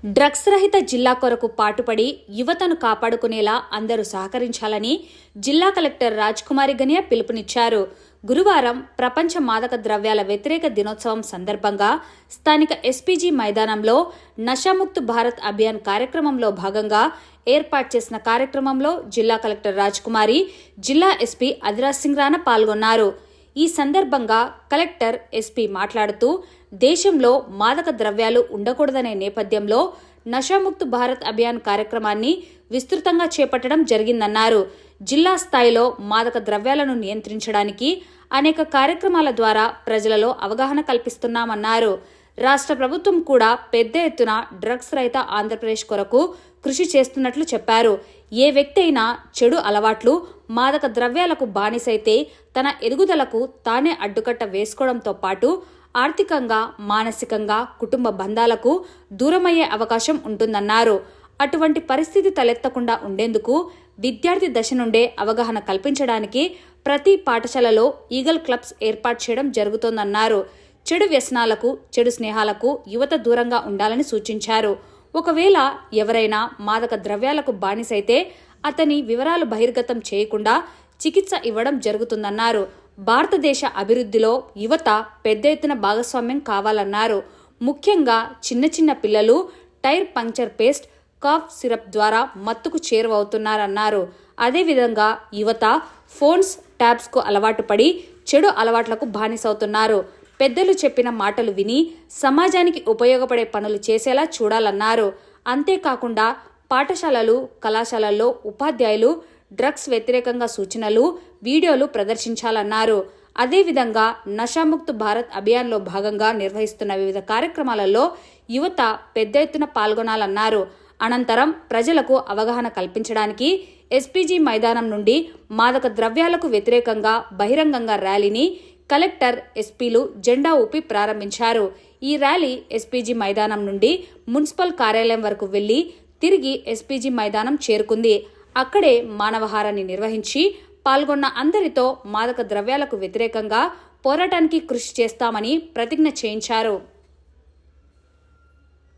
Drugs రహిత జిల్లా కొరకు పాటుపడి యువతను కాపాడుకునేలా అందరూ సహకరించాలని జిల్లా కలెక్టర్ రాజ్కుమారి గనియా పిలుపునిచ్చారు. గురువారం ప్రపంచ మాదక ద్రవ్యాల వ్యతిరేక దినోత్సవం సందర్భంగా స్థానిక ఎస్పీజీ మైదానంలో నషాముక్త్ భారత్ అభియాన్ కార్యక్రమంలో భాగంగా ఏర్పాటు చేసిన కార్యక్రమంలో జిల్లా కలెక్టర్ రాజ్కుమారి, జిల్లా ఎస్పీ అదిరాజ్ సింగ్ రాణా పాల్గొన్నారు. ఈ సందర్భంగా కలెక్టర్, ఎస్పీ మాట్లాడుతూ దేశంలో మాదక ద్రవ్యాలు ఉండకూడదనే నేపథ్యంలో నషాముక్త్ భారత్ అభియాన్ కార్యక్రమాన్ని విస్తృతంగా చేపట్టడం జరిగిందన్నారు. జిల్లా స్థాయిలో మాదక ద్రవ్యాలను నియంత్రించడానికి అనేక కార్యక్రమాల ద్వారా ప్రజలలో అవగాహన కల్పిస్తున్నామన్నారు. రాష్ట్ర ప్రభుత్వం కూడా పెద్ద ఎత్తున డ్రగ్స్ రహిత ఆంధ్రప్రదేశ్ కొరకు కృషి చేస్తున్నట్లు చెప్పారు. ఏ వ్యక్తి అయినా చెడు అలవాట్లు, మాదక ద్రవ్యాలకు బానిసైతే తన ఎదుగుదలకు తానే అడ్డుకట్ట వేసుకోవడంతో పాటు ఆర్థికంగా, మానసికంగా కుటుంబ బంధాలకు దూరమయ్యే అవకాశం ఉంటుందన్నారు. అటువంటి పరిస్థితి తలెత్తకుండా ఉండేందుకు విద్యార్థి దశ నుండే అవగాహన కల్పించడానికి ప్రతి పాఠశాలలో ఈగల్ క్లబ్స్ ఏర్పాటు చేయడం జరుగుతోందన్నారు. చెడు వ్యసనాలకు, చెడు స్నేహాలకు యువత దూరంగా ఉండాలని సూచించారు. ఒకవేళ ఎవరైనా మాదక ద్రవ్యాలకు బానిసైతే అతని వివరాలు బహిర్గతం చేయకుండా చికిత్స ఇవ్వడం జరుగుతుందన్నారు. భారతదేశ అభివృద్ధిలో యువత పెద్ద ఎత్తున భాగస్వామ్యం కావాలన్నారు. ముఖ్యంగా చిన్న చిన్న పిల్లలు tyre puncture paste, cough syrup ద్వారా మత్తుకు చేరువవుతున్నారన్నారు. అదేవిధంగా యువత ఫోన్స్, ట్యాబ్స్కు అలవాటు పడి చెడు అలవాట్లకు బానిసవుతున్నారు. పెద్దలు చెప్పిన మాటలు విని సమాజానికి ఉపయోగపడే పనులు చేసేలా చూడాలన్నారు. అంతేకాకుండా పాఠశాలలు, కళాశాలల్లో ఉపాధ్యాయులు డ్రగ్స్ వ్యతిరేకంగా సూచనలు, వీడియోలు ప్రదర్శించాలన్నారు. అదేవిధంగా నషాముక్త్ భారత్ అభియాన్లో భాగంగా నిర్వహిస్తున్న వివిధ కార్యక్రమాలలో యువత పెద్ద ఎత్తున పాల్గొనాలన్నారు. అనంతరం ప్రజలకు అవగాహన కల్పించడానికి ఎస్పీజీ మైదానం నుండి మాదక ద్రవ్యాలకు వ్యతిరేకంగా బహిరంగంగా ర్యాలీని కలెక్టర్, ఎస్పీలు జెండా ఊపి ప్రారంభించారు. ఈ ర్యాలీ ఎస్పీజీ మైదానం నుండి మున్సిపల్ కార్యాలయం వరకు వెళ్లి తిరిగి ఎస్పీజీ మైదానం చేరుకుంది. అక్కడే మానవహారాన్ని నిర్వహించి పాల్గొన్న అందరితో మాదక ద్రవ్యాలకు వ్యతిరేకంగా పోరాటానికి కృషి చేస్తామని ప్రతిజ్ఞ చేయించారు.